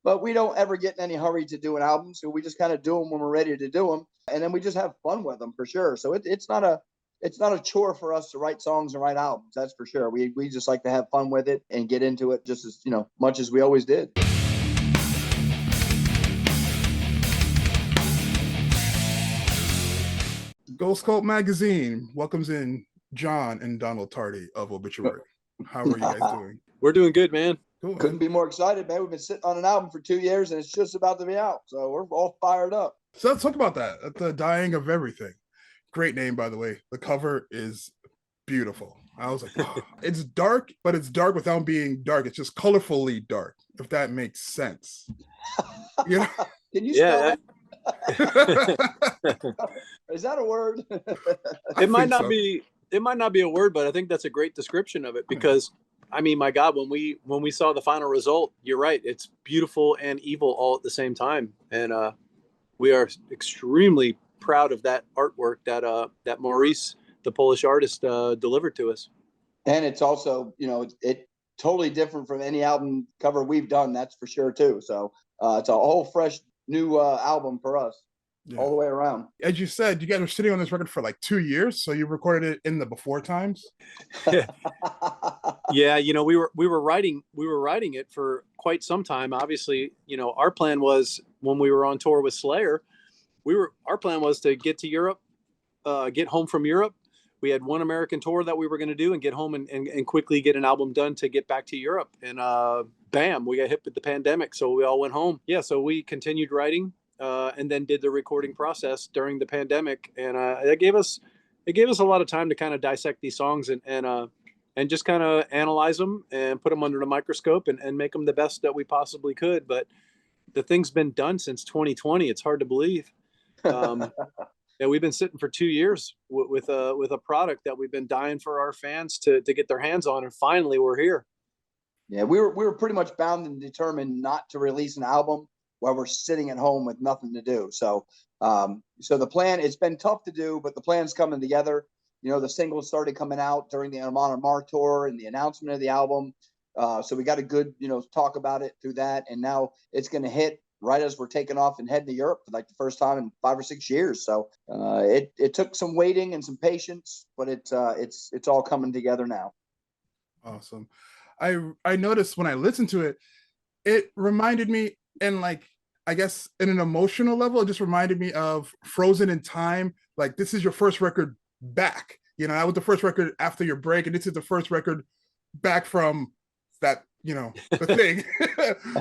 but we don't ever get in any hurry to do an album. So we just kind of do them when we're ready to do them. And then we just have fun with them for sure. So it's not a chore for us to write songs and write albums. That's for sure. We just like to have fun with it and get into it just as, much as we always did. Ghost Cult Magazine welcomes in John and Donald Tardy of Obituary. How are you guys doing? We're doing good, man. Cool, couldn't be more excited, man. We've been sitting on an album for 2 years and it's just about to be out. So we're all fired up. So let's talk about that. At the Dying of Everything. Great name, by the way. The cover is beautiful. I was like, oh. It's dark, but it's dark without being dark. It's just colorfully dark, if that makes sense. You know? Can you spell that? Is that a word? It might not be a word, but I think that's a great description of it because I mean, my God, when we saw the final result, you're right. It's beautiful and evil all at the same time. And we are extremely proud of that artwork that Maurice, the Polish artist, delivered to us. And it's also, it's totally different from any album cover we've done. That's for sure too. So it's a whole fresh new album for us. Yeah. All the way around. As you said, you guys were sitting on this record for like 2 years, so you recorded it in the before times. Yeah, we were writing it for quite some time. Obviously, our plan was when we were on tour with Slayer, our plan was to get to Europe, get home from Europe. We had one American tour that we were going to do and get home and quickly get an album done to get back to Europe. And bam, we got hit with the pandemic, so we all went home. Yeah, so we continued writing. And then did the recording process during the pandemic, and it gave us a lot of time to kind of dissect these songs and just kind of analyze them and put them under the microscope and make them the best that we possibly could. But the thing's been done since 2020. It's hard to believe. Yeah, we've been sitting for 2 years with a product that we've been dying for our fans to get their hands on, and finally we're here. Yeah, we were pretty much bound and determined not to release an album while we're sitting at home with nothing to do. So the plan, it's been tough to do, but the plan's coming together. The singles started coming out during the Omar tour and the announcement of the album. So we got a good, talk about it through that. And now it's going to hit right as we're taking off and heading to Europe for like the first time in 5 or 6 years. So it took some waiting and some patience, but it's all coming together now. Awesome. I noticed when I listened to it, it reminded me, and like, I guess in an emotional level, it just reminded me of Frozen in Time. Like, this is your first record back. That was the first record after your break, and this is the first record back from that, the thing.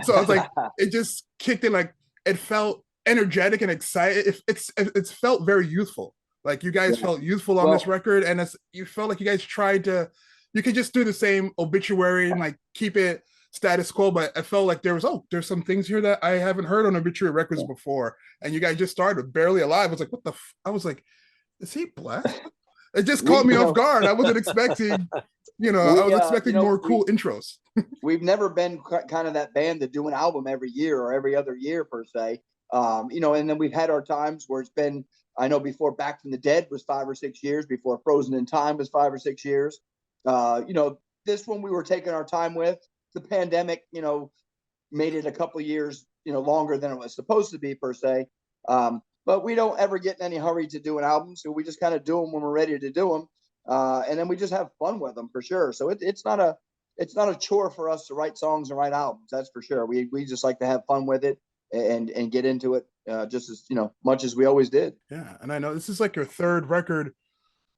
So I was like, it just kicked in. Like, it felt energetic and excited. It's felt very youthful. Like, you guys felt youthful on this record, and you felt like you guys tried to. You could just do the same Obituary and like keep it status quo, but I felt like there's some things here that I haven't heard on Obituary Records before, and you guys just started Barely Alive. I was like, what the I was like, is he black? It just caught me off guard. I wasn't expecting, I was expecting more cool intros. We've never been kind of that band that do an album every year or every other year per se. And then we've had our times where it's been, I know before Back from the Dead was 5 or 6 years, before Frozen in Time was 5 or 6 years. This one we were taking our time with. The pandemic, made it a couple of years, longer than it was supposed to be per se. But we don't ever get in any hurry to do an album. So we just kind of do them when we're ready to do them. And then we just have fun with them for sure. So it's not a chore for us to write songs and write albums. That's for sure. We just like to have fun with it and get into it just as, much as we always did. Yeah. And I know this is like your third record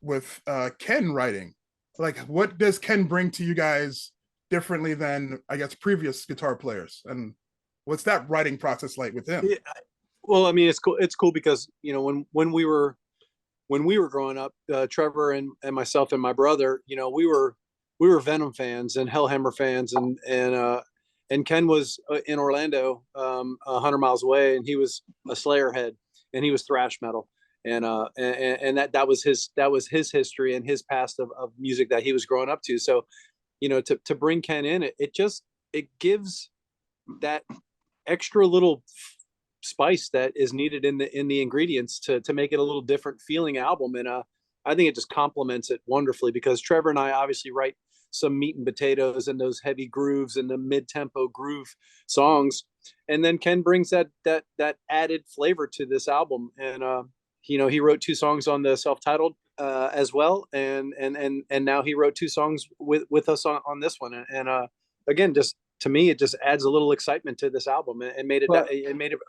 with Ken writing. Like, what does Ken bring to you guys differently than, I guess, previous guitar players, and what's that writing process like with him? Yeah, well, I mean, it's cool because when we were growing up, Trevor and myself and my brother, we were Venom fans and Hellhammer fans, and Ken was in Orlando, 100 miles away, and he was a Slayer head, and he was thrash metal, and that was his history and his past of music that he was growing up to. So to bring Ken in, it gives that extra little spice that is needed in the ingredients to make it a little different feeling album. And I think it just complements it wonderfully, because Trevor and I obviously write some meat and potatoes and those heavy grooves and the mid-tempo groove songs. And then Ken brings that added flavor to this album. And he wrote 2 songs on the self-titled as well, and now he wrote 2 songs with us on this one. And again, just to me, it just adds a little excitement to this album, and made it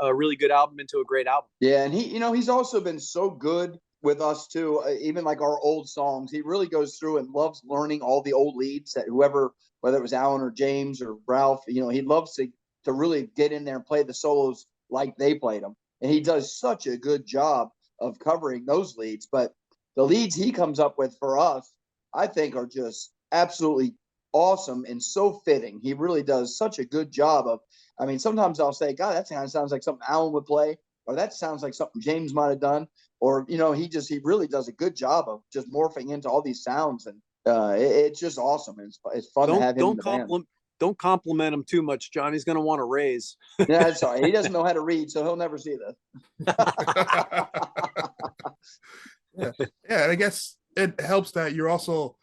a really good album into a great album. Yeah, and he's also been so good with us too. Even like our old songs, he really goes through and loves learning all the old leads that whether it was Alan or James or Ralph, he loves to really get in there and play the solos like they played them. And he does such a good job of covering those leads. But the leads he comes up with for us, I think, are just absolutely awesome and so fitting. He really does such a good job of, I mean, sometimes I'll say, God, that kind of sounds like something Alan would play, or that sounds like something James might have done. Or, he really does a good job of just morphing into all these sounds. And it's just awesome. And it's fun to have him in the band. Don't compliment him too much, John. He's going to want to raise. Yeah, that's all right. He doesn't know how to read, so he'll never see this. Yeah, and I guess it helps that you're also,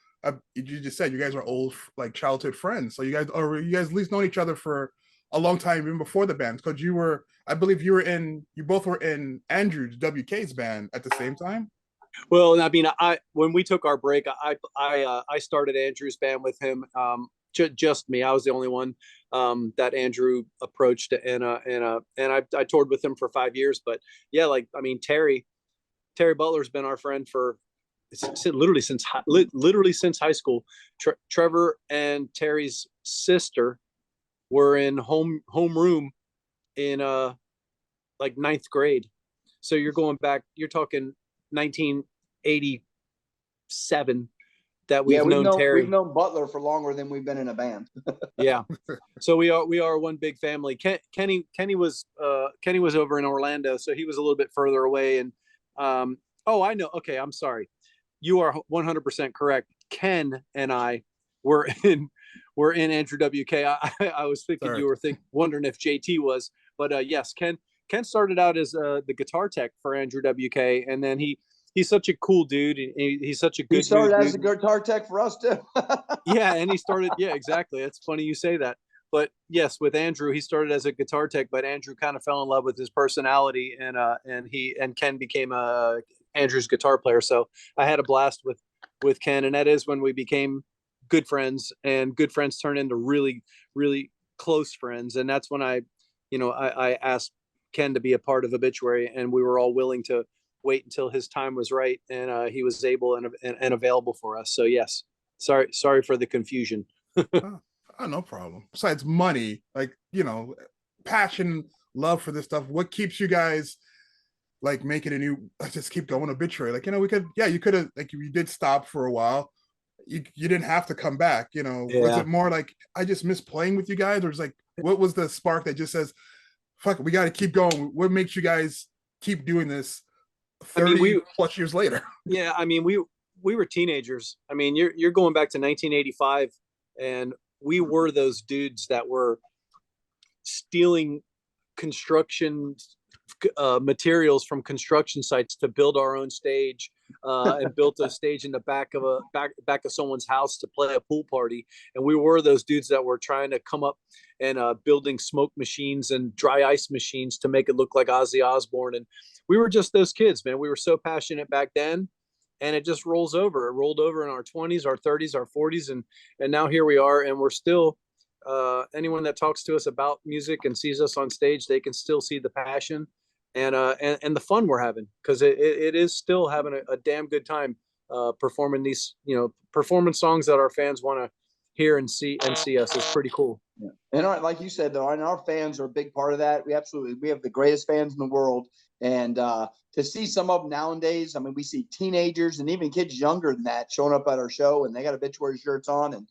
you just said you guys are old, like childhood friends. So you guys at least known each other for a long time, even before the band. Because I believe you both were in Andrew WK's band at the same time. Well, I mean, when we took our break, I started Andrew's band with him. Just me. I was the only one that Andrew approached, and I toured with him for 5 years. But yeah, like, I mean, Terry Butler's been our friend for literally since high school. Trevor and Terry's sister were in homeroom in like 9th grade. So you're talking 1987 that we've known Terry. We've known Butler for longer than we've been in a band. Yeah. So we are one big family. Kenny was over in Orlando, so he was a little bit further away. And I know. Okay, I'm sorry. You are 100% correct. Ken and I were in Andrew WK. I was thinking Sorry. You were wondering if JT was, but yes, Ken started out as the guitar tech for Andrew WK, and then he's such a cool dude. He's such a good. He started as a guitar tech for us too. Yeah, and he started. Yeah, exactly. It's funny you say that. But yes, with Andrew, he started as a guitar tech, but Andrew kind of fell in love with his personality, and Ken became Andrew's guitar player. So I had a blast with Ken, and that is when we became good friends, and good friends turned into really, really close friends. And that's when I asked Ken to be a part of Obituary, and we were all willing to wait until his time was right, and he was able and available for us. So yes, sorry for the confusion. Oh, no problem. Besides money, like, passion, love for this stuff, what keeps you guys like making just keep going Obituary? Like, you could have, like, you did stop for a while. You didn't have to come back, Yeah. Was it more like, I just miss playing with you guys? Or it's like, what was the spark that just says, fuck it, we got to keep going? What makes you guys keep doing this 30 plus years later? Yeah. I mean, we were teenagers. I mean, you're going back to 1985, and we were those dudes that were stealing construction materials from construction sites to build our own stage, and built a stage in the back of someone's house to play a pool party. And we were those dudes that were trying to come up and building smoke machines and dry ice machines to make it look like Ozzy Osbourne. And we were just those kids, man. We were so passionate back then, and it just rolled over in our 20s, our 30s, our 40s. And now here we are, and we're still, anyone that talks to us about music and sees us on stage, they can still see the passion and the fun we're having, because it is still having a damn good time performing these, performing songs that our fans want to hear and see us. Is pretty cool. Yeah. And like you said, though, and our fans are a big part of that. We have the greatest fans in the world. And to see some of them nowadays, I mean, we see teenagers and even kids younger than that showing up at our show, and they got Obituary shirts on, and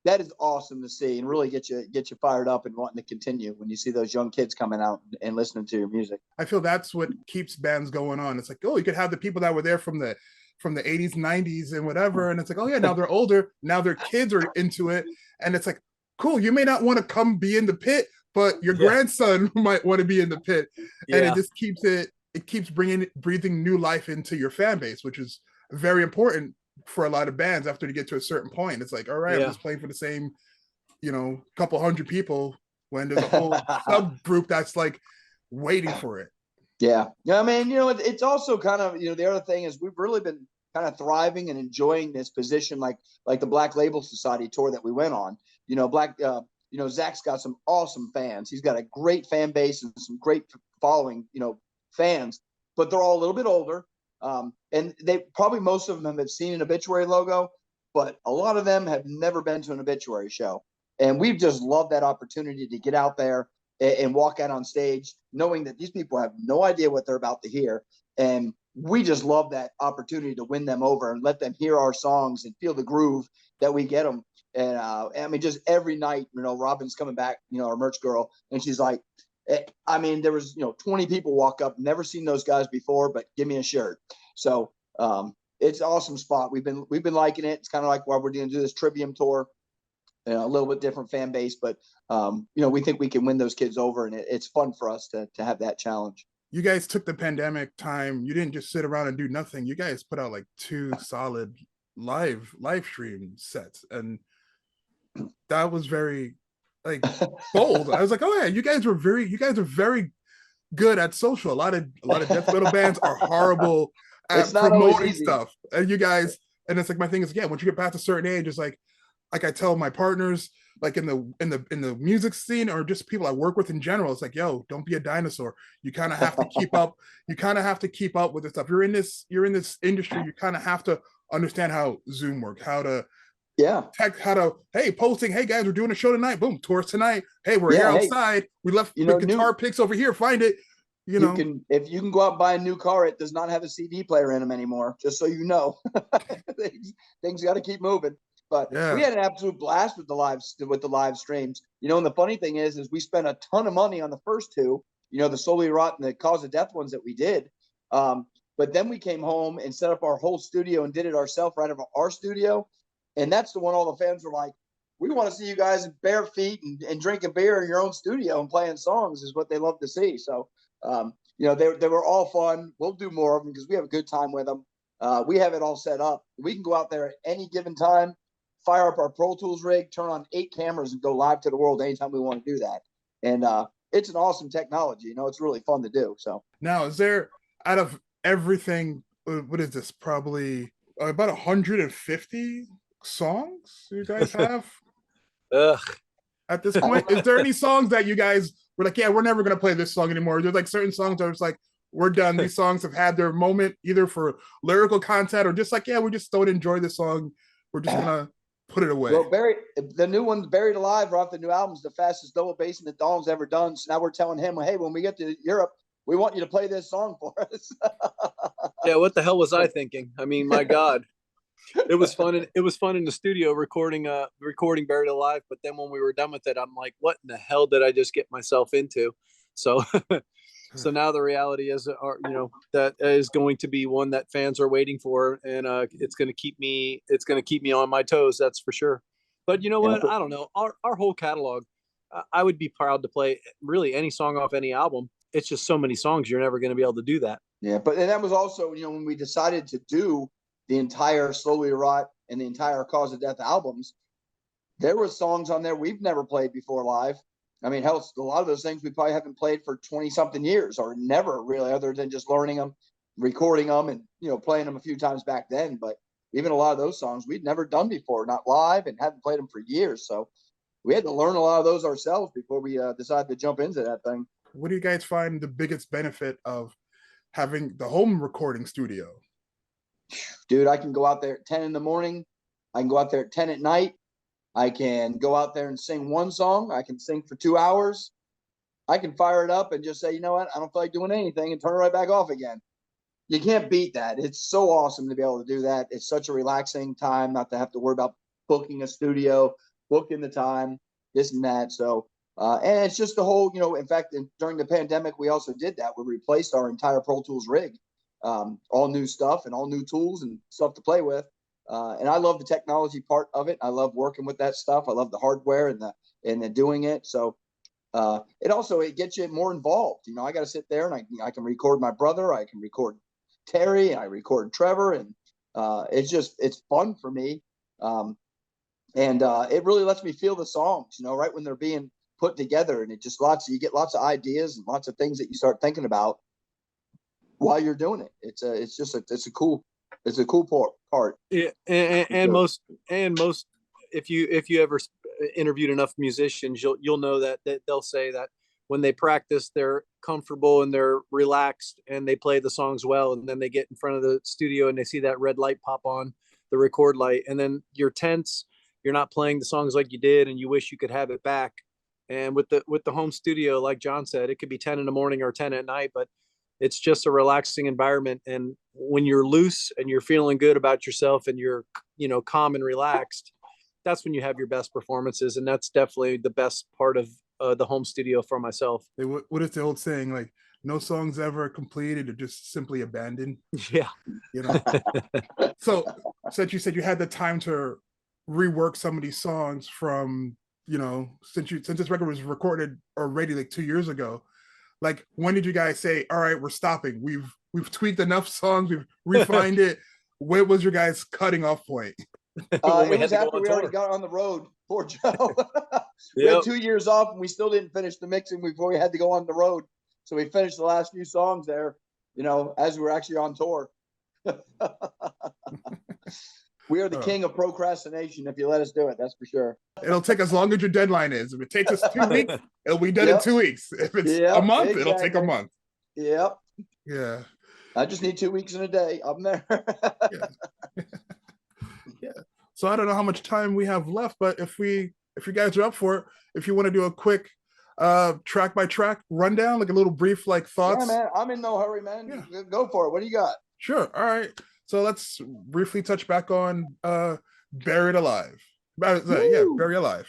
that is awesome to see, and really get you fired up and wanting to continue when you see those young kids coming out and listening to your music. I feel that's what keeps bands going on. It's like, you could have the people that were there from the 80s, 90s, and whatever, and it's like, now they're older, now their kids are into it, and it's like, cool. You may not want to come be in the pit, but your grandson might want to be in the pit, and it just keeps breathing new life into your fan base, which is very important for a lot of bands after you get to a certain point. It's like, all right, I'm just playing for the same, couple hundred people when there's a whole subgroup that's like waiting for it. Yeah. I mean, it's also kind of, the other thing is we've really been kind of thriving and enjoying this position, like the Black Label Society tour that we went on. Zach's got some awesome fans. He's got a great fan base and some great following, fans, but they're all a little bit older. And most of them have seen an Obituary logo, but a lot of them have never been to an Obituary show. And we've just loved that opportunity to get out there and walk out on stage, knowing that these people have no idea what they're about to hear. And we just love that opportunity to win them over and let them hear our songs and feel the groove that we get them. And I mean, just every night, Robin's coming back, our merch girl, and she's like, I mean, there was, 20 people walk up, never seen those guys before, but give me a shirt. So it's an awesome spot. We've been liking it. It's kind of like why we're going to do this Trivium tour, a little bit different fan base, but we think we can win those kids over, and it's fun for us to have that challenge. You guys took the pandemic time. You didn't just sit around and do nothing. You guys put out like 2 solid live stream sets, and that was very like bold. I was like, oh yeah, you guys are very good at social. A lot of death metal bands are horrible at promoting stuff, and you guys. And it's like, my thing is, once you get past a certain age, it's like I tell my partners, like in the music scene, or just people I work with in general, it's like, yo, don't be a dinosaur. You kind of have to keep up. You kind of have to keep up with this stuff. You're in this industry. You kind of have to understand how Zoom works, how to posting. Hey guys, we're doing a show tonight. Boom, tours tonight. Hey, we're here outside. We left guitar picks over here. Find it. If you can go out and buy a new car, it does not have a CD player in them anymore. Just so you know, things got to keep moving. But we had an absolute blast with the live streams. And the funny thing is we spent a ton of money on the first 2, the Slowly Rot and the Cause of Death ones that we did. But then we came home and set up our whole studio and did it ourselves right out of our studio. And that's the one all the fans were like, we want to see you guys in bare feet and drinking beer in your own studio and playing songs is what they love to see. So, they were all fun. We'll do more of them because we have a good time with them. We have it all set up. We can go out there at any given time, fire up our Pro Tools rig, turn on 8 cameras, and go live to the world anytime we want to do that. And it's an awesome technology. It's really fun to do. So now, is there, out of everything, what is this? Probably about 150 songs you guys have? At this point, is there any songs that you guys were like, we're never going to play this song anymore? There's like certain songs that was like, we're done. These songs have had their moment, either for lyrical content or just like, we just don't enjoy the song. We're just going to put it away. Well, the new one's Buried Alive, off the new album's the fastest double bass that Donald's ever done. So now we're telling him, hey, when we get to Europe, we want you to play this song for us. Yeah, what the hell was I thinking? I mean, my God. It was fun. It was fun in the studio recording Buried Alive. But then when we were done with it, I'm like, what in the hell did I just get myself into? So, so now the reality is, that is going to be one that fans are waiting for, and it's going to keep me on my toes. That's for sure. But you know what? I don't know. Our whole catalog, I would be proud to play really any song off any album. It's just so many songs, you're never going to be able to do that. Yeah, but and that was also, when we decided to do the entire Slowly Rot and the entire Cause of Death albums, there were songs on there we've never played before live. I mean, hell, a lot of those things we probably haven't played for 20-something years, or never really, other than just learning them, recording them, and playing them a few times back then. But even a lot of those songs we'd never done before, not live, and hadn't played them for years. So we had to learn a lot of those ourselves before we decided to jump into that thing. What do you guys find the biggest benefit of having the home recording studio? Dude, I can go out there at 10 in the morning. I can go out there at 10 at night. I can go out there and sing one song. I can sing for 2 hours. I can fire it up and just say, you know what? I don't feel like doing anything, and turn it right back off again. You can't beat that. It's so awesome to be able to do that. It's such a relaxing time not to have to worry about booking a studio, booking the time, this and that. So, and it's just the whole, in fact, during the pandemic, we also did that. We replaced our entire Pro Tools rig. All new stuff and all new tools and stuff to play with. And I love the technology part of it. I love working with that stuff. I love the hardware and the doing it. So it gets you more involved. I got to sit there and I can record my brother. I can record Terry. I record Trevor, and it's fun for me. And it really lets me feel the songs, you know, right when they're being put together, and it just you get lots of ideas and lots of things that you start thinking about while you're doing it. It's a cool part. Yeah, and most if you ever interviewed enough musicians, you'll know that they'll say that when they practice, they're comfortable and they're relaxed and they play the songs well, and then they get in front of the studio and they see that red light pop on, the record light, and then you're tense, you're not playing the songs like you did, and you wish you could have it back. And with the home studio, like John said, it could be 10 in the morning or 10 at night, but it's just a relaxing environment. And when you're loose and you're feeling good about yourself and you're, you know, calm and relaxed, that's when you have your best performances. And that's definitely the best part of the home studio for myself. What is the old saying? Like, no songs ever completed or just simply abandoned. Yeah. You know? So since you said you had the time to rework some of these songs from, you know, since this record was recorded already like 2 years ago, like when did you guys say, all right, we're stopping, we've tweaked enough songs, we've refined it? Where was your guys cutting off point? It was after we already got on the road. Poor Joe. We had 2 years off and we still didn't finish the mixing before we had to go on the road. So we finished the last few songs there, you know, as we were actually on tour. We are the king of procrastination if you let us do it, that's for sure. It'll take as long as your deadline is. If it takes us 2 weeks, it'll be done in 2 weeks. If it's a month, it'll take a month. Yep. Yeah. I just need 2 weeks in a day. I'm there. Yeah. So I don't know how much time we have left, but if you guys are up for it, if you want to do a quick track by track rundown, like a little brief like thoughts. Yeah, man. I'm in no hurry, man. Yeah. Go for it. What do you got? Sure. All right. So let's briefly touch back on Buried Alive. Yeah, Buried Alive.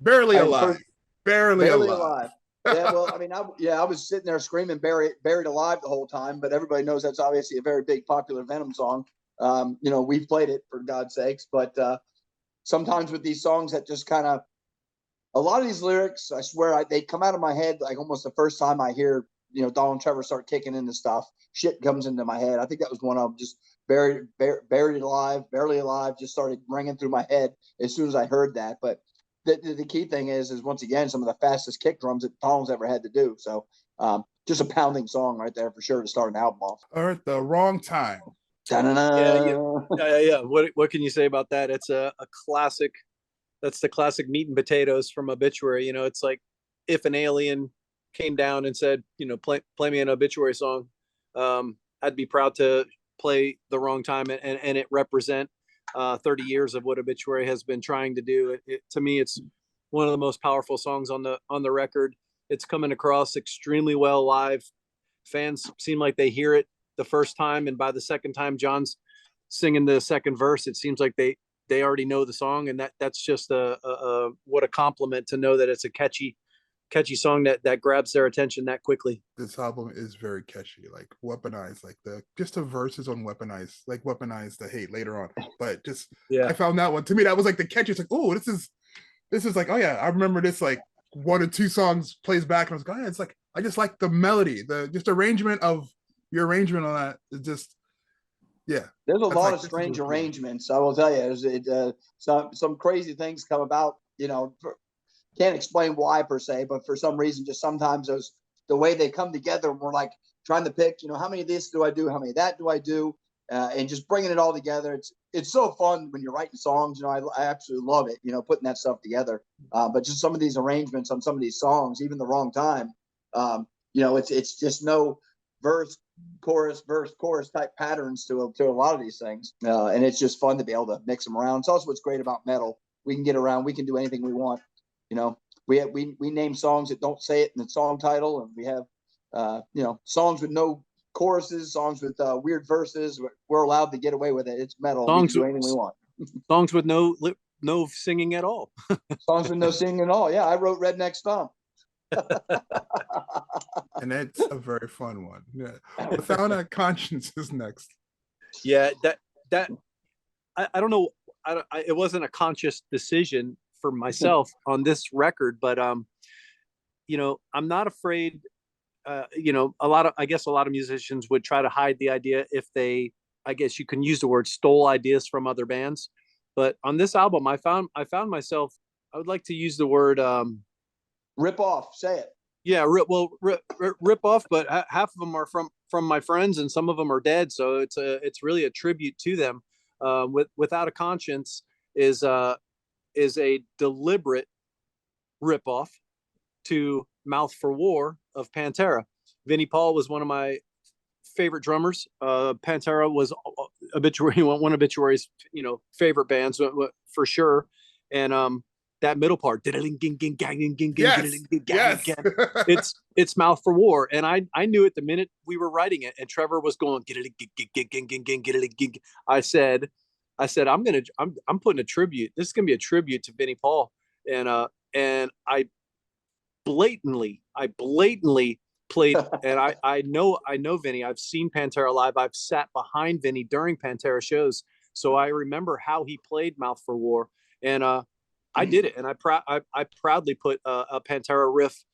Barely alive. Barely alive. Yeah, well, I mean, I was sitting there screaming buried alive the whole time, but everybody knows that's obviously a very big popular Venom song. You know, we've played it for God's sakes, but sometimes with these songs that just kind of, a lot of these lyrics, I swear, they come out of my head like almost the first time I hear, you know, Don and Trevor start kicking into stuff. Shit comes into my head. I think that was one of them. Just buried alive, barely alive. Just started ringing through my head as soon as I heard that. But the key thing is once again some of the fastest kick drums that Don's ever had to do. So just a pounding song right there for sure to start an album off. All right, The Wrong Time. Yeah. What can you say about that? It's a classic. That's the classic meat and potatoes from Obituary. You know, it's like if an alien came down and said, you know, play me an Obituary song, I'd be proud to play The Wrong Time and it represent 30 years of what Obituary has been trying to do. To me, it's one of the most powerful songs on the record. It's coming across extremely well live. Fans seem like they hear it the first time, and by the second time John's singing the second verse, it seems like they already know the song, and that's just what a compliment to know that it's a catchy song that grabs their attention that quickly. This album is very catchy, like Weaponized, like just the verses on Weaponized, like Weaponized the hate later on. But just I found that one, to me, that was like the catchiest. Like, oh, this is like, oh yeah, I remember this, like 1 or 2 songs plays back and I was like, oh yeah, it's like, I just like the melody, the just arrangement of your arrangement on that is just, yeah. There's a lot of strange arrangements, I will tell you. Some crazy things come about, you know, can't explain why per se, but for some reason, just sometimes the way they come together, we're like trying to pick, you know, how many of this do I do? How many of that do I do? And just bringing it all together. It's so fun when you're writing songs, you know, I absolutely love it, you know, putting that stuff together. But just some of these arrangements on some of these songs, even The Wrong Time, you know, it's just no verse, chorus type patterns to a lot of these things. And it's just fun to be able to mix them around. It's also what's great about metal. We can get around, we can do anything we want. You know, we name songs that don't say it in the song title, and we have, you know, songs with no choruses, songs with weird verses. We're allowed to get away with it. It's metal. Songs we can do anything we want. Songs with no singing at all. Songs with no singing at all. Yeah, I wrote Redneck Stomp. And it's a very fun one. Yeah. Without a Conscience is next. Yeah, that I don't know. It wasn't a conscious decision for myself on this record, but you know, I'm not afraid. You know, I guess a lot of musicians would try to hide the idea if they I guess you can use the word, stole ideas from other bands. But on this album, I found myself, I would like to use the word rip off. Say it. Yeah, rip off, but half of them are from my friends, and some of them are dead. So it's really a tribute to them. Without a Conscience is a deliberate rip off to Mouth for War of Pantera. Vinnie Paul was one of my favorite drummers. Pantera was Obituary, one of Obituary's favorite bands for sure. And that middle part, yes. it's Mouth for War, and I knew it the minute we were writing it, and Trevor was going, I said I'm putting a tribute. This is gonna be a tribute to Vinnie Paul, and I blatantly played, and I know Vinny. I've seen Pantera live. I've sat behind Vinny during Pantera shows, so I remember how he played Mouth for War, and I did it, and I proudly put a Pantera riff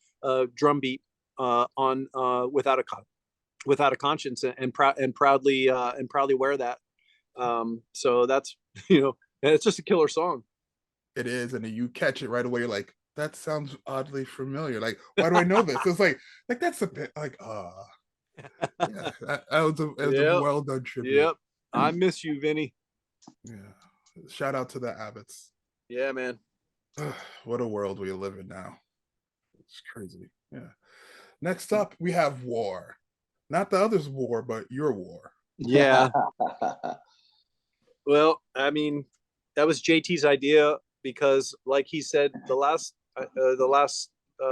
drum beat on Without a Conscience, and proudly wear that. So that's it's just a killer song. It is, and you catch it right away. You're like, that sounds oddly familiar. Like, why do I know this? It's like that's a bit like, yeah, that was a well done tribute. Yep, I miss you, Vinny. Yeah, shout out to the Abbots. Yeah, man. What a world we live in now. It's crazy. Yeah. Next up, we have War. Not the others' war, but your war. Yeah. Well, I mean, that was JT's idea because, like he said, the last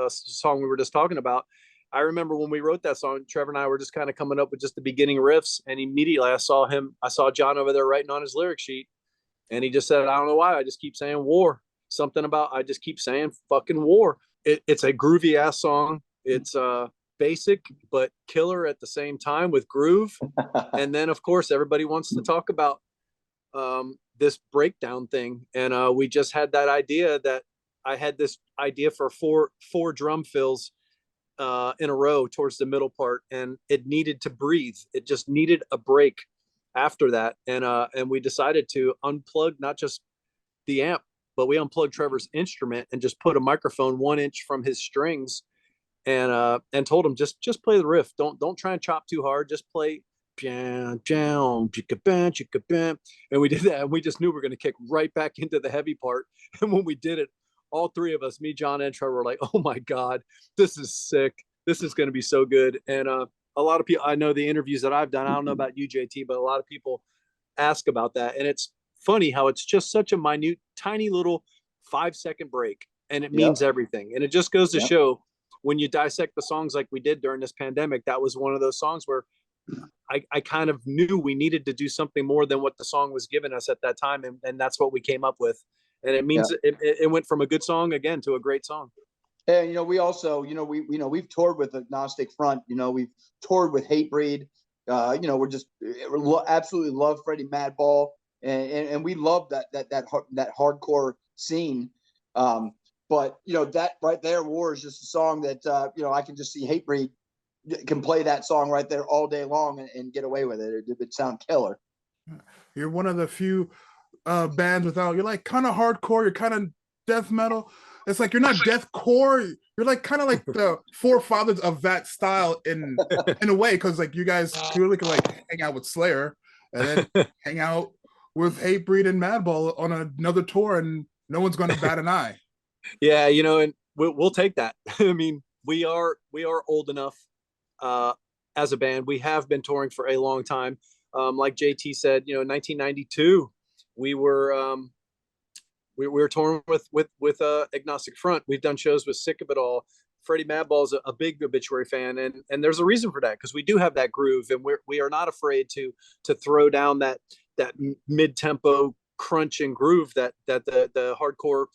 song we were just talking about, I remember when we wrote that song, Trevor and I were just kind of coming up with just the beginning riffs, and immediately I saw John over there writing on his lyric sheet, and he just said, I don't know why, I just keep saying war. Something about, I just keep saying fucking war. It's a groovy ass song. It's basic but killer at the same time with groove. And then of course everybody wants to talk about this breakdown thing, and we just had that idea that I had this idea for four drum fills in a row towards the middle part, and it needed to breathe. It just needed a break after that, and we decided to unplug not just the amp, but we unplugged Trevor's instrument and just put a microphone 1 inch from his strings, and told him just play the riff. Don't try and chop too hard. Just play. And we did that, and we just knew we were going to kick right back into the heavy part. And when we did it, all three of us, me, John, and Trevor, were like, oh my God, this is sick. This is going to be so good. And a lot of people, I know the interviews that I've done, I don't know about you, JT, but a lot of people ask about that. And it's funny how it's just such a minute, tiny little 5-second break, and it means everything. And it just goes to show, when you dissect the songs like we did during this pandemic, that was one of those songs where I kind of knew we needed to do something more than what the song was giving us at that time. And that's what we came up with. And it means it went from a good song again to a great song. And, we also, we've toured with Agnostic Front, we've toured with Hatebreed. We're absolutely love Freddie Madball. And we love that hardcore scene. But, that right there, War is just a song that, I can just see Hatebreed can play that song right there all day long and get away with it. It would sound killer. You're one of the few bands without, you're like kind of hardcore, you're kind of death metal. It's like you're not deathcore, you're like kind of like the forefathers of that style in a way, because like you guys clearly can like hang out with Slayer and then hang out with Hatebreed and Madball on another tour, and no one's going to bat an eye. Yeah, and we'll take that. I mean, we are old enough as a band. We have been touring for a long time. Like JT said, 1992, we were touring with Agnostic Front. We've done shows with Sick of It All. Freddie Madball's a big Obituary fan, and there's a reason for that, because we do have that groove, and we are not afraid to throw down that mid-tempo crunch and groove that the hardcore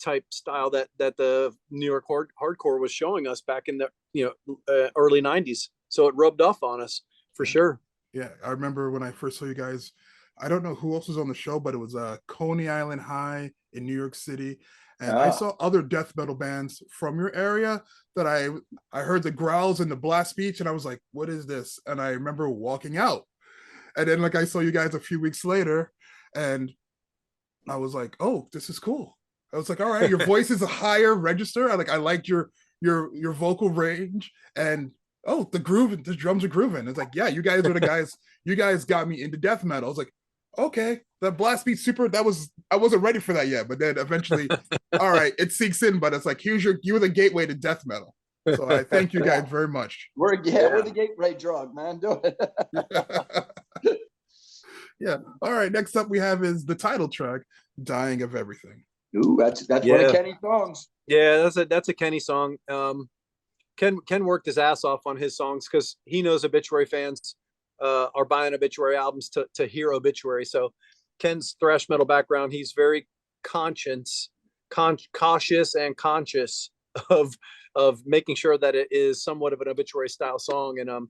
type style that the New York hardcore was showing us back in the early 90s. So it rubbed off on us for sure. Yeah, I remember when I first saw you guys, I don't know who else was on the show, but it was Coney Island High in New York City. And I saw other death metal bands from your area that I heard the growls and the blast beats, and I was like, what is this? And I remember walking out. And then like I saw you guys a few weeks later, and I was like, oh, this is cool. I was like, all right, your voice is a higher register. I liked your vocal range, and oh, the groove, the drums are grooving. It's like, yeah, you guys are the guys. You guys got me into death metal. I was like, okay, the blast beat super. I wasn't ready for that yet, but then eventually, all right, it sinks in. But it's like, you're the gateway to death metal. So I thank you guys very much. We're the gateway drug, man. Do it. Yeah. All right. Next up, we have is the title track, "Dying of Everything." Ooh, that's one of Kenny's songs. Yeah, that's a Kenny song. Ken worked his ass off on his songs because he knows Obituary fans are buying Obituary albums to hear Obituary. So Ken's thrash metal background, he's very cautious and conscious of making sure that it is somewhat of an Obituary style song. And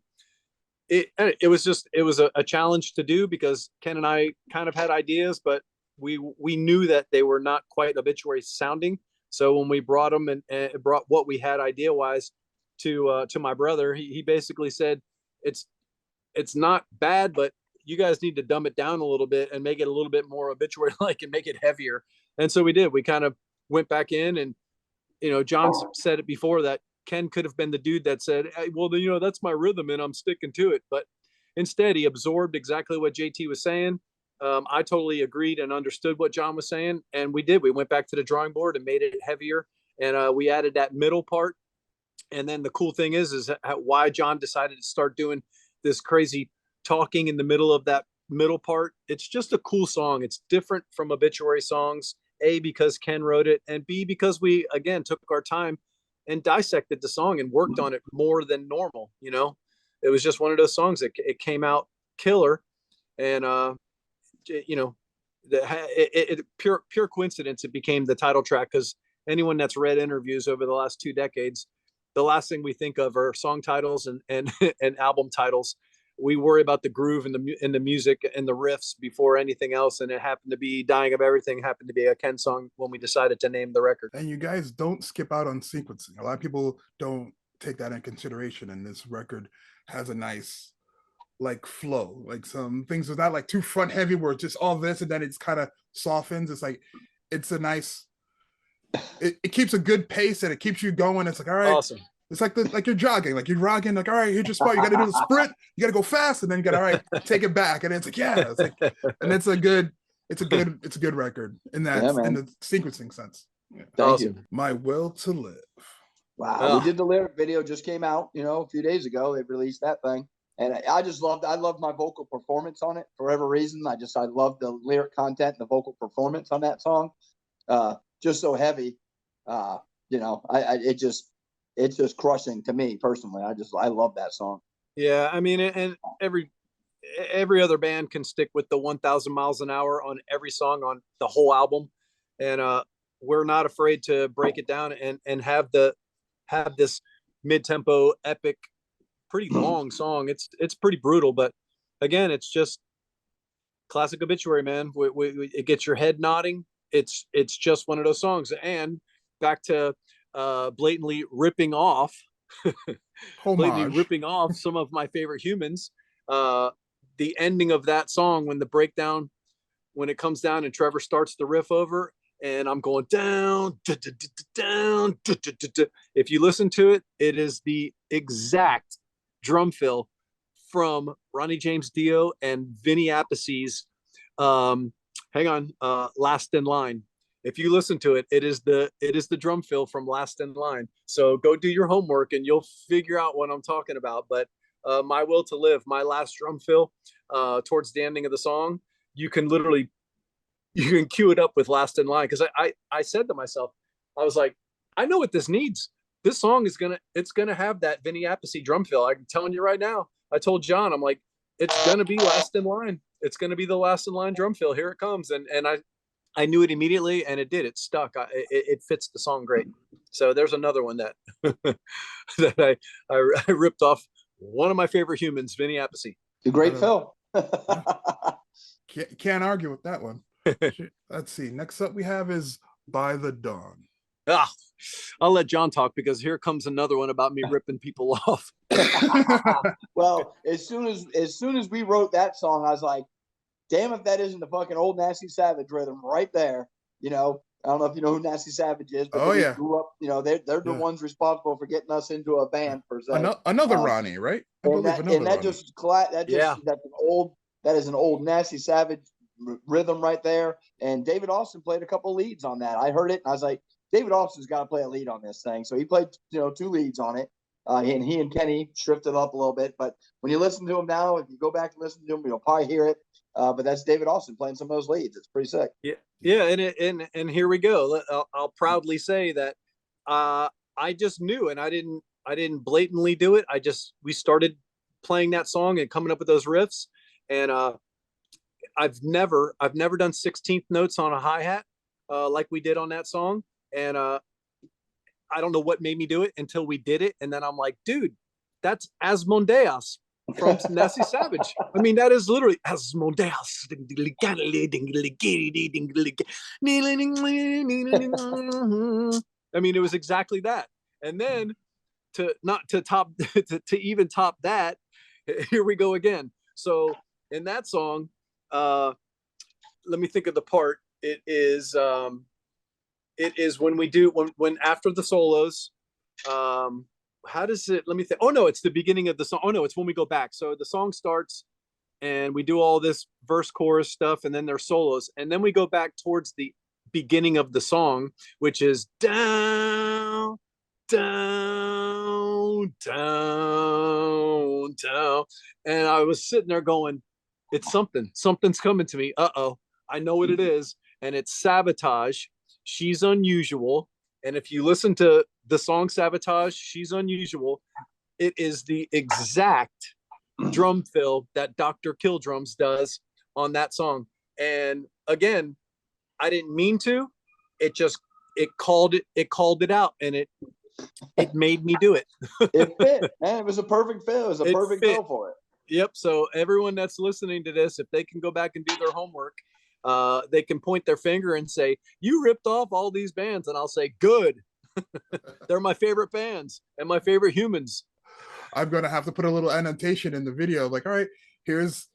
it was a challenge to do because Ken and I kind of had ideas, but we knew that they were not quite Obituary sounding. So when we brought them and brought what we had idea wise to my brother, he basically said, it's not bad, but you guys need to dumb it down a little bit and make it a little bit more Obituary like and make it heavier. And so we did. We kind of went back in, and John said it before that Ken could have been the dude that said, hey, well, that's my rhythm and I'm sticking to it. But instead, he absorbed exactly what JT was saying. I totally agreed and understood what John was saying. And we did. We went back to the drawing board and made it heavier. And we added that middle part. And then the cool thing is why John decided to start doing this crazy talking in the middle of that middle part. It's just a cool song. It's different from Obituary songs, A, because Ken wrote it, and B, because we, again, took our time and dissected the song and worked on it more than normal. It was just one of those songs that it came out killer. And, pure coincidence, it became the title track, because anyone that's read interviews over the last 2 decades, the last thing we think of are song titles and album titles. We worry about the groove and the music and the riffs before anything else. And it happened to be "Dying of Everything" happened to be a Ken song when we decided to name the record. And you guys don't skip out on sequencing. A lot of people don't take that in consideration. And this record has a nice flow. Some things are not too front heavy where it's just all this and then it's kind of softens. It's a nice. It keeps a good pace and it keeps you going. It's all right. Awesome. It's you're jogging, you're jogging, all right, here's your spot. You got to do the sprint. You got to go fast, and then you got to, all right, take it back. And it's and it's a good record in that, in the sequencing sense. Yeah. Thank you. My Will to Live. Wow. We did the lyric video, just came out, a few days ago. They released that thing. And I loved my vocal performance on it for whatever reason. I love the lyric content and the vocal performance on that song. Just so heavy. It's just crushing to me personally. I love that song. Yeah, I mean, and every other band can stick with the 1,000 miles an hour on every song on the whole album, and we're not afraid to break it down and have this mid-tempo epic, pretty long song. It's pretty brutal, but again, it's just classic Obituary, man. It gets your head nodding. It's just one of those songs. And back to blatantly ripping off some of my favorite Humans. The ending of that song, when it comes down and Trevor starts the riff over and I'm going down, down. If you listen to it, it is the exact drum fill from Ronnie James Dio and Vinny Appice's Last in Line. If you listen to it, it is the drum fill from Last in Line. So go do your homework and you'll figure out what I'm talking about. But My Will to Live, my last drum fill towards the ending of the song, you can cue it up with Last in Line. Because I said to myself, I was like, I know what this needs. This song it's gonna have that Vinny Appice drum fill. I'm telling you right now. I told John, I'm like, it's gonna be Last in Line. It's gonna be the Last in Line drum fill. Here it comes. And I knew it immediately, and it did. It stuck. It fits the song great. So there's another one that that I ripped off one of my favorite Humans, Vinny Appice. The great fill. Can't argue with that one. Let's see. Next up we have is By the Dawn. Ah, I'll let John talk because here comes another one about me ripping people off. Well, as soon as we wrote that song, I was like, damn if that isn't the fucking old Nasty Savage rhythm right there. You know, I don't know if you know who Nasty Savage is, but they grew up, you know, they're the ones responsible for getting us into a band per se. Another Ronnie, right? I and believe that another and that Ronnie. just that is an old Nasty Savage rhythm right there. And David Austin played a couple leads on that. I heard it and I was like, David Austin's got to play a lead on this thing. So he played, you know, 2 leads on it. And he and Kenny stripped it up a little bit. But when you listen to him now, if you go back and listen to him, you'll probably hear it. But that's David Austin playing some of those leads. It's pretty sick. Yeah, and here we go. I'll proudly say that I just knew, and I didn't blatantly do it. We started playing that song and coming up with those riffs, and I've never done 16th notes on a hi-hat like we did on that song, and I don't know what made me do it until we did it, and then I'm like, dude, that's Asmodeus from Nasty Savage. I mean, that is literally Asmodeus. I mean, it was exactly that. And then to even top that, here we go again. So in that song, let me think of the part. It is when after the solos, how does it, let me think. Oh no, it's the beginning of the song. Oh no, it's when we go back. So the song starts and we do all this verse chorus stuff and then there's solos. And then we go back towards the beginning of the song, which is down, down, down, down. And I was sitting there going, it's something's coming to me. Uh-oh, I know what it is. And it's Sabotage, She's Unusual. And if you listen to the song Sabotage, She's Unusual, it is the exact drum fill that Dr. Killdrums does on that song. And again, I didn't mean to. It called it out, and it made me do it. It fit, man. It was a perfect fill. It was a perfect fill for it. Yep. So everyone that's listening to this, if they can go back and do their homework, they can point their finger and say, you ripped off all these bands. And I'll say, good. They're my favorite bands and my favorite humans. I'm going to have to put a little annotation in the video. Like, all right, here's,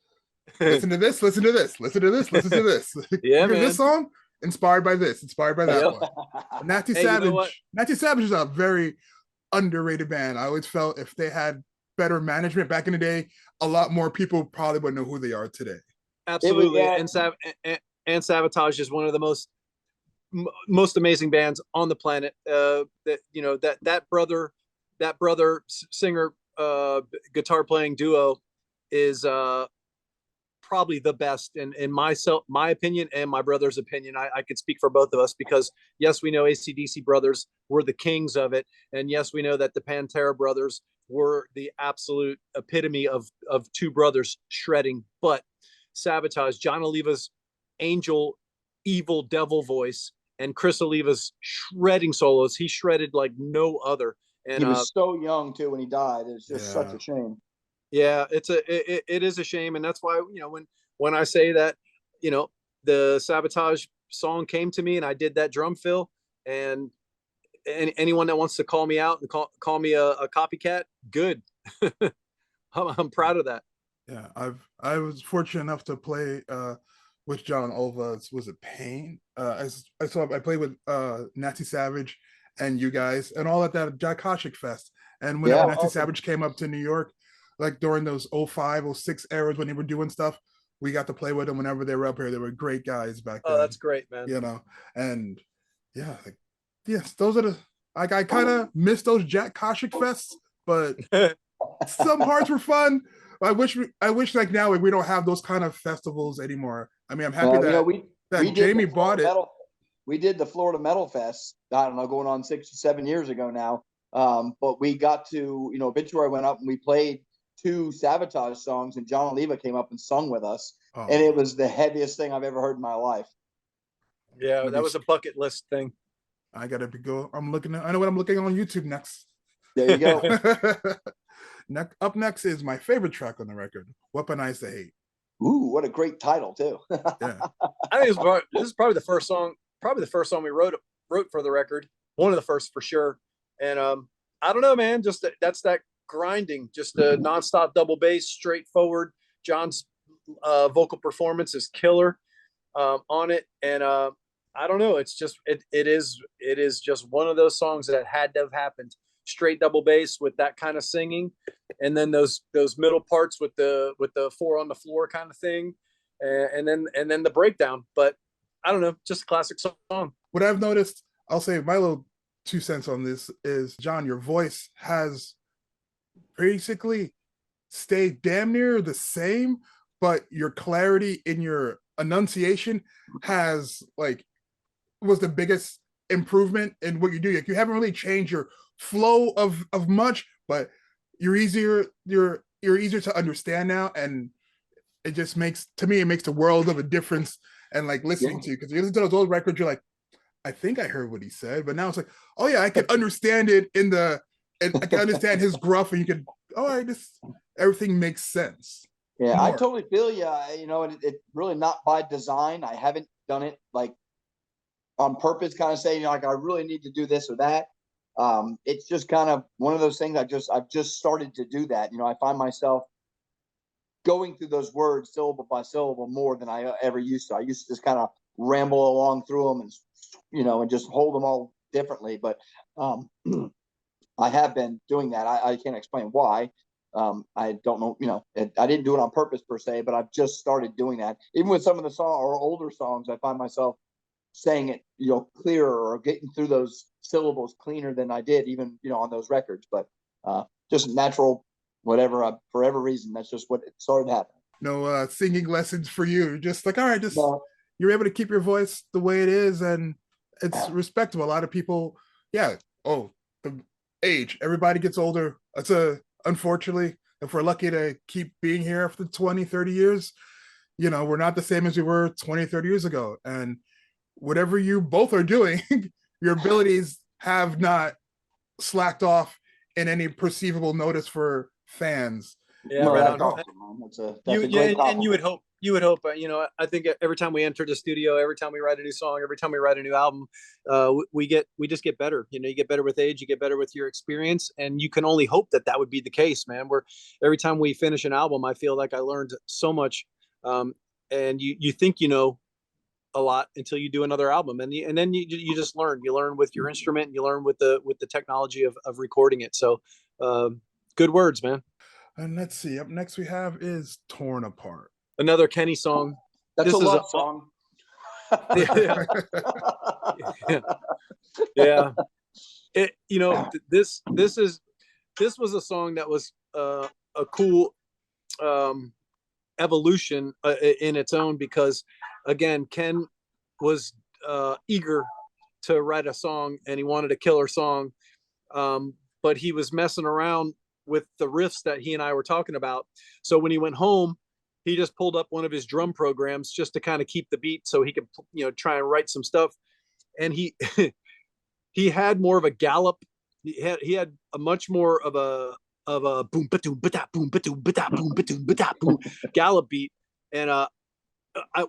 listen to this, listen to this, listen to this, listen to this. Yeah, man. This song, inspired by this, inspired by that one. Nasty Savage. You know Nasty Savage is a very underrated band. I always felt if they had better management back in the day, a lot more people probably would know who they are today. Absolutely. And Sabotage is one of the most amazing bands on the planet. That, you know, that brother singer guitar playing duo is probably the best in my opinion and my brother's opinion. I could speak for both of us because yes, we know AC/DC brothers were the kings of it, and yes, we know that the Pantera brothers were the absolute epitome of 2 brothers shredding. But Sabotage, John Oliva's angel, evil devil voice, and Chris Oliva's shredding solos. He shredded like no other. And he was so young too when he died. It's just such a shame. Yeah, it is a shame, and that's why, you know, when I say that, you know, the Sabotage song came to me and I did that drum fill, and anyone that wants to call me out and call me a copycat, good. I'm proud of that. Yeah, I was fortunate enough to play with John Olva. Was it Pain? I played with Nasty Savage and you guys and all at that Jack Koshik Fest. And when Nasty Savage came up to New York, like during those 05, 06 eras when they were doing stuff, we got to play with them whenever they were up here. They were great guys back then. Oh, that's great, man. You know, and yeah, like, yes, those are the, like, I kind of miss those Jack Koshik Fests, but some parts were fun. I wish like now we don't have those kind of festivals anymore. I mean, I'm happy that, you know, we Jamie bought it. We did the Florida Metal Fest, I don't know, going on 6 or 7 years ago now. But we got to, you know, Obituary went up and we played 2 Sabotage songs, and John Oliva came up and sung with us. And it was the heaviest thing I've ever heard in my life. Yeah, that was a bucket list thing. I gotta go. I know what I'm looking on YouTube next. There you go. Up next is my favorite track on the record, Weaponize the Hate. Ooh, what a great title too. Yeah. I think this is probably the first song we wrote for the record. one of the first for sure. And I don't know, man, just that's that grinding, just a nonstop double bass, straightforward. John's vocal performance is killer on it. And I don't know, it's just it is just one of those songs that had to have happened. Straight double bass with that kind of singing, and then those middle parts with the four on the floor kind of thing, and then the breakdown. But I don't know, just a classic song. What I've noticed, I'll say my little 2 cents on this is, John, your voice has basically stayed damn near the same, but your clarity in your enunciation has was the biggest improvement in what you do. Like, you haven't really changed your flow of much, but you're easier to understand now, and it just makes the world of a difference. And listening to you, because you listen to those old records, you're like, I think I heard what he said, but now it's like, oh yeah, I can understand it and I can understand his gruff, and you can, everything makes sense. Yeah, I totally feel you. It really not by design. I haven't done it on purpose, kind of saying, I really need to do this or that. It's just kind of one of those things. I've just started to do that. I find myself going through those words syllable by syllable more than I ever used to. I used to just kind of ramble along through them and just hold them all differently. But I have been doing that. I can't explain why. I don't know, I didn't do it on purpose per se, but I've just started doing that. Even with some of the older songs, I find myself saying it, clearer, or getting through those syllables cleaner than I did even, on those records. But just natural, whatever, for whatever reason, that's just what it started happening. No singing lessons for you. Just all right, you're able to keep your voice the way it is, and it's respectable. A lot of people, the age, everybody gets older. That's unfortunately, if we're lucky to keep being here after 20, 30 years, we're not the same as we were 20, 30 years ago. And whatever you both are doing, your abilities have not slacked off in any perceivable notice for fans. Yeah, right on. That's a great compliment. And you would hope, I think every time we enter the studio, every time we write a new song, every time we write a new album, we just get better. You get better with age, you get better with your experience, and you can only hope that would be the case, man. Every time we finish an album, I feel like I learned so much, and you think a lot until you do another album, and then you just learn. You learn with your instrument, and you learn with the technology of recording it. So, good words, man. And let's see. Up next we have is Torn Apart. Another Kenny song. That's a love song. Yeah. This was a song that was a cool evolution in its own, because again, Ken was eager to write a song, and he wanted a killer song, but he was messing around with the riffs that he and I were talking about. So when he went home, he just pulled up one of his drum programs just to kind of keep the beat, so he could try and write some stuff. And he he had more of a gallop. He had a much more of a boom ba-doom ba-da boom ba-doom ba-da boom ba-doom ba-da boom gallop beat. And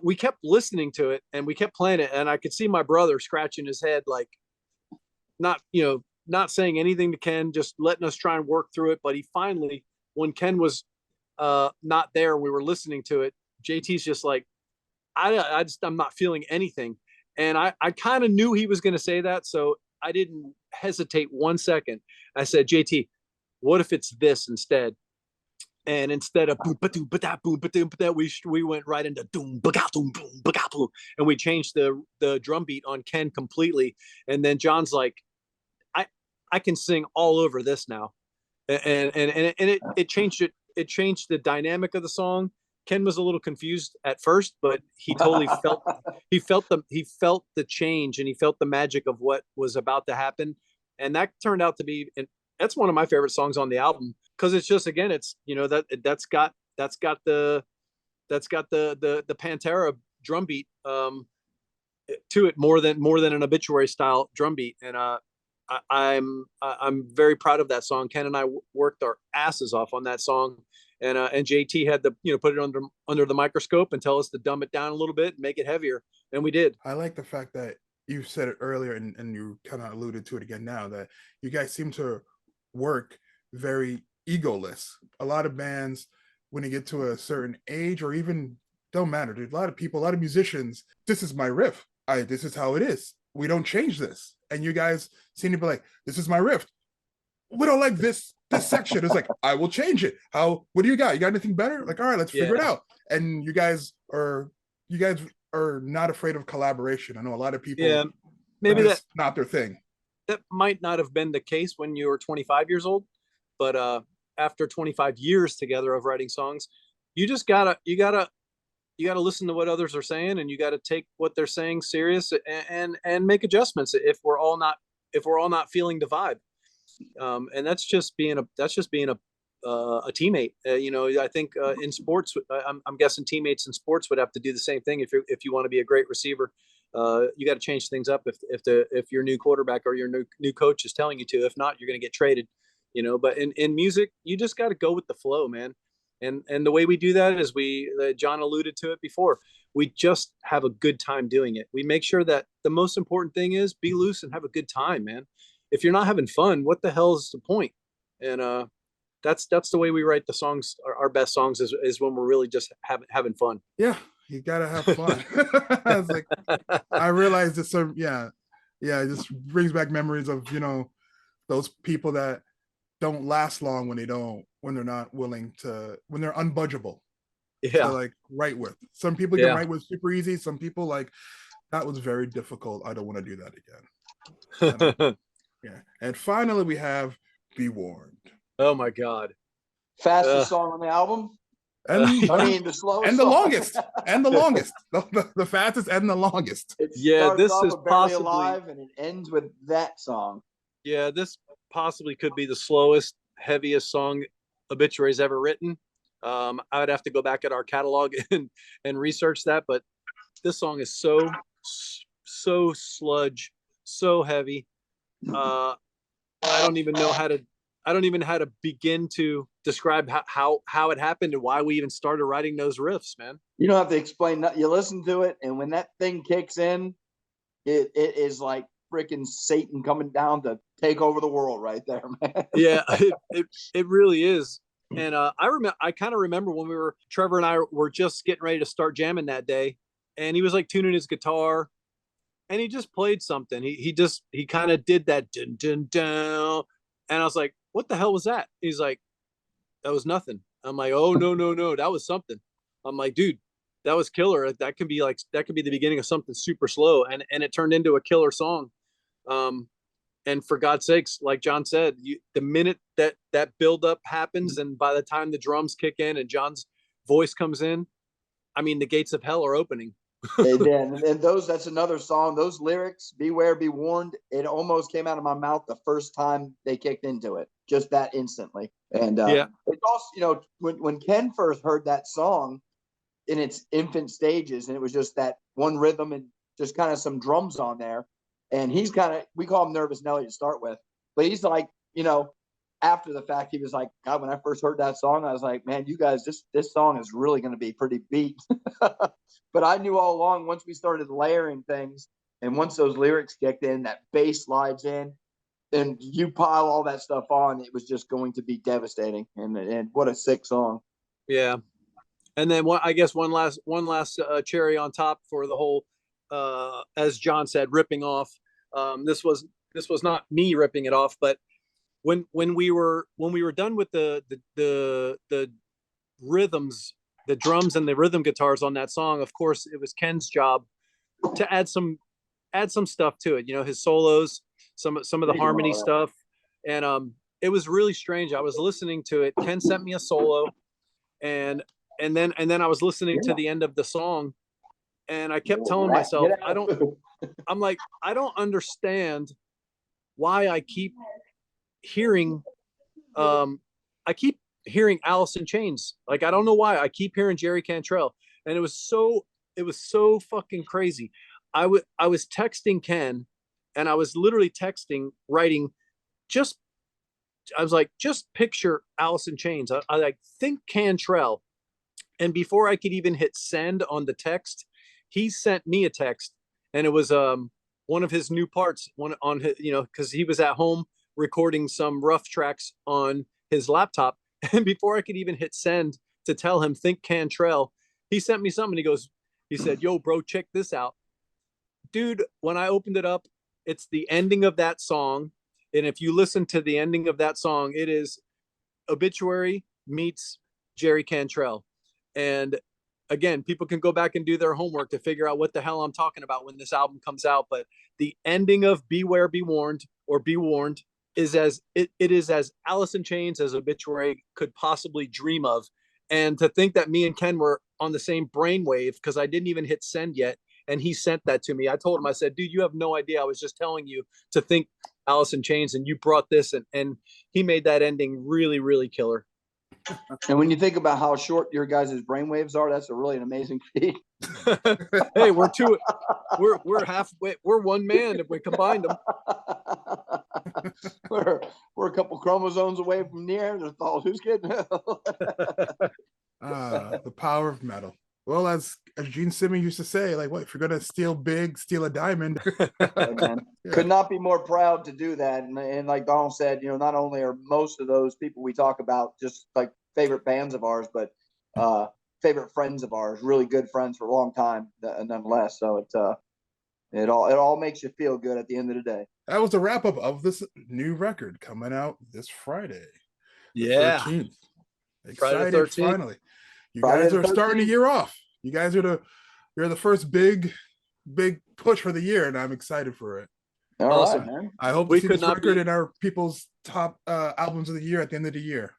we kept listening to it, and we kept playing it, and I could see my brother scratching his head, like not saying anything to Ken, just letting us try and work through it. But he finally, when Ken was not there, we were listening to it, JT's just like, I'm not feeling anything. And I kind of knew he was going to say that, so I didn't hesitate 1 second. I said, JT, what if it's this instead? And instead of boom ba doom ba da boom ba doom ba da, we went right into doom ba ga boom boom ba ga boom, and we changed the drum beat on Ken completely. And then John's like, I can sing all over this now, and it changed it. It changed the dynamic of the song. Ken was a little confused at first, but he totally felt the change, and he felt the magic of what was about to happen. And that turned out to be, and that's one of my favorite songs on the album, because it's just, again, it's that's got the Pantera drum beat to it, more than an Obituary style drum beat. And I'm very proud of that song. Ken and I worked our asses off on that song, and JT had to put it under the microscope and tell us to dumb it down a little bit and make it heavier, and we did. I like the fact that you said it earlier, and you kind of alluded to it again now, that you guys seem to work very egoless. A lot of bands, when you get to a certain age, or even don't matter, dude, a lot of people, a lot of musicians, this is my riff. This is how it is. We don't change this. And you guys seem to be like, this is my riff. We don't like this section. It's like, I will change it. What do you got? You got anything better? Like, all right, let's figure it out. And you guys are not afraid of collaboration. I know a lot of people, maybe that's not their thing. That might not have been the case when you were 25 years old, but after 25 years together of writing songs, you just gotta listen to what others are saying, and you gotta take what they're saying serious, and make adjustments if we're all not feeling the vibe. And that's just being a teammate. I think in sports, I'm guessing teammates in sports would have to do the same thing. If you want to be a great receiver, you got to change things up if your new quarterback or your new coach is telling you to. If not, you're going to get traded. But in music, you just got to go with the flow, man. And the way we do that is John alluded to it before. We just have a good time doing it. We make sure that the most important thing is be loose and have a good time, man. If you're not having fun, what the hell is the point? And that's the way we write the songs. Our best songs is when we're really just having fun. Yeah, you gotta have fun. I was like, I realized this. It just brings back memories of those people that don't last long when they're not willing to, when they're unbudgeable. Yeah, to like write with. Some people can write with super easy. Some people like, that was very difficult. I don't want to do that again. Yeah. And finally, we have Be Warned. Oh my God. Fastest song on the album. And the slowest and the song. longest. And the longest. The fastest and the longest. This is possibly Alive, and it ends with that song. Yeah, this possibly could be the slowest, heaviest song Obituary's ever written. I would have to go back at our catalog and research that, but this song is so sludge, so heavy. I don't even know how to begin to describe how it happened and why we even started writing those riffs, man. You don't have to explain that. You listen to it, and when that thing kicks in, it is like freaking Satan coming down to take over the world right there, man. Yeah, it really is. And I kind of remember when Trevor and I were just getting ready to start jamming that day, and he was like tuning his guitar, and he just played something. He kind of did that dun dun dun, and I was like, "What the hell was that?" He's like, "That was nothing." I'm like, "Oh no, that was something." I'm like, "Dude, that was killer. That could be the beginning of something super slow," and it turned into a killer song. And for God's sakes, like John said, the minute that build up happens, and by the time the drums kick in and John's voice comes in, I mean, the gates of hell are opening. And that's another song. Those lyrics, "Beware, be warned," it almost came out of my mouth the first time they kicked into it, just that instantly. And it's also, when Ken first heard that song in its infant stages, and it was just that one rhythm and just kind of some drums on there. And he's we call him Nervous Nelly to start with, but he's like, after the fact, he was like, God, when I first heard that song, I was like, man, you guys, this song is really going to be pretty beat. But I knew all along, once we started layering things, and once those lyrics kicked in, that bass slides in, and you pile all that stuff on, it was just going to be devastating. And what a sick song. Yeah. And then one last cherry on top for the whole, as John said, ripping off. This was not me ripping it off, but when we were done with the rhythms, the drums and the rhythm guitars on that song, of course it was Ken's job to add some stuff to it. His solos, some of the harmony stuff, and it was really strange. I was listening to it. Ken sent me a solo, and then I was listening to the end of the song. And I kept telling myself, I don't understand why I keep hearing, Alice in Chains. Like, I don't know why I keep hearing Jerry Cantrell. And it was so fucking crazy. I was texting Ken, and I was literally writing, I was like, just picture Alice in Chains. I like, think Cantrell. And before I could even hit send on the text, he sent me a text, and it was one of his new parts, one on his, because he was at home recording some rough tracks on his laptop. And before I could even hit send to tell him, think Cantrell, he sent me something. He said, yo, bro, check this out. Dude, when I opened it up, it's the ending of that song. And if you listen to the ending of that song, it is Obituary meets Jerry Cantrell. And again, people can go back and do their homework to figure out what the hell I'm talking about when this album comes out. But the ending of Beware, Be Warned, or Be Warned, is as it is as Alice in Chains as Obituary could possibly dream of. And to think that me and Ken were on the same brainwave, because I didn't even hit send yet, and he sent that to me. I told him, I said, dude, you have no idea. I was just telling you to think Alice in Chains, and you brought this, and he made that ending really, really killer. And when you think about how short your guys' brainwaves are, that's really an amazing feat. Hey, we're halfway, we're one man if we combined them. we're a couple chromosomes away from Neanderthals. Who's kidding? The power of metal. Well, as Gene Simmons used to say, like, what if you're gonna steal big, steal a diamond? Hey, man. Yeah. Could not be more proud to do that. And like Donald said, not only are most of those people we talk about just like favorite bands of ours, but favorite friends of ours, really good friends for a long time, nonetheless. So it all makes you feel good at the end of the day. That was the wrap up of this new record coming out this Friday. Yeah. 13th. Friday the 13th. Finally. You guys are starting the year off. You guys you're the first big push for the year, and I'm excited for it. Awesome, man. I hope we see this record in our people's top albums of the year at the end of the year.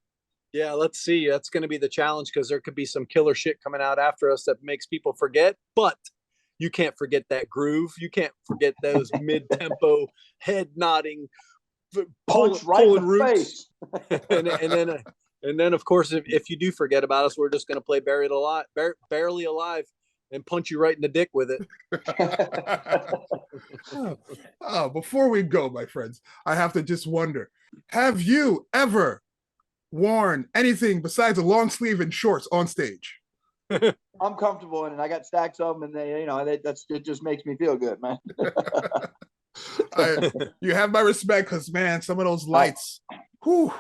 Yeah, let's see. That's going to be the challenge, because there could be some killer shit coming out after us that makes people forget. But you can't forget that groove. You can't forget those mid-tempo, head nodding, pulling roots. and then of course, if you do forget about us, we're just going to play Barely Alive, and punch you right in the dick with it. Before we go, my friends, I have to just wonder: have you ever worn anything besides a long sleeve and shorts on stage? I'm comfortable in it. I got stacks of them, and it just makes me feel good, man. You have my respect, because man, some of those lights. Whew,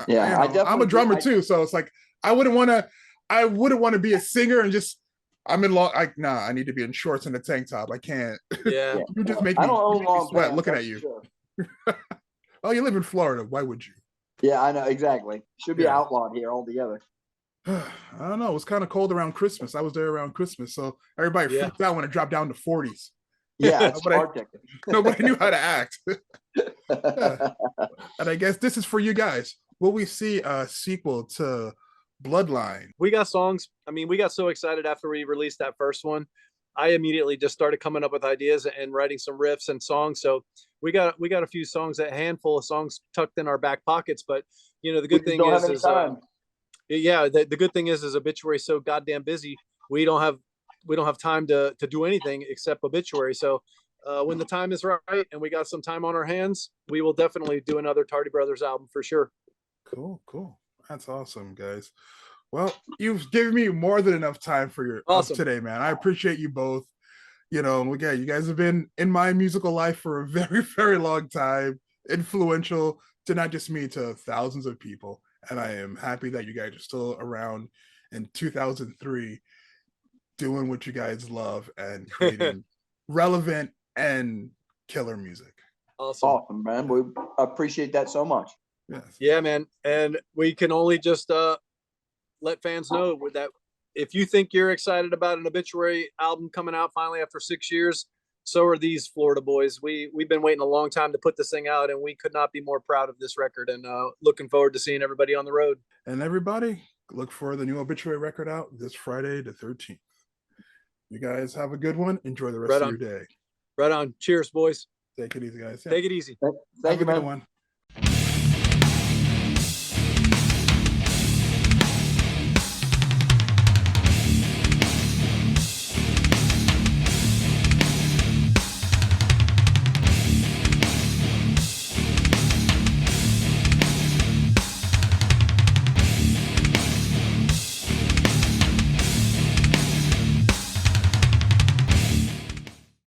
yeah, I'm a drummer too, so it's like I wouldn't want to be a singer and just I'm in long. I need to be in shorts and a tank top. I can't. Yeah, you just make me sweat looking at you. Sure. Oh, you live in Florida. Why would you? Yeah, I know exactly. Should be outlawed here altogether. I don't know. It was kind of cold around Christmas. I was there around Christmas, so everybody freaked out when it dropped down to 40s. Yeah, it's nobody knew how to act. Yeah. And I guess this is for you guys. Will we see a sequel to Bloodline? We got songs. I mean, we got so excited after we released that first one. I immediately just started coming up with ideas and writing some riffs and songs. So we got a few songs, a handful of songs tucked in our back pockets. But the good thing is the good thing is Obituary is so goddamn busy. We don't have time to do anything except Obituary. So when the time is right and we got some time on our hands, we will definitely do another Tardy Brothers album for sure. Cool. That's awesome, guys. Well, you've given me more than enough time for your today, man. I appreciate you both. Again, you guys have been in my musical life for a very, very long time, influential to not just me, to thousands of people. And I am happy that you guys are still around in 2003 doing what you guys love and creating relevant and killer music. Awesome, man. We appreciate that so much. Yes. Yeah, man. And we can only just let fans know that if you think you're excited about an Obituary album coming out finally after 6 years, so are these Florida boys. We've been waiting a long time to put this thing out, and we could not be more proud of this record, and looking forward to seeing everybody on the road. And everybody, look for the new Obituary record out this Friday the 13th. You guys have a good one. Enjoy the rest of your day. Right on. Cheers, boys. Take it easy, guys. Take it easy. Thank you, man. Good one.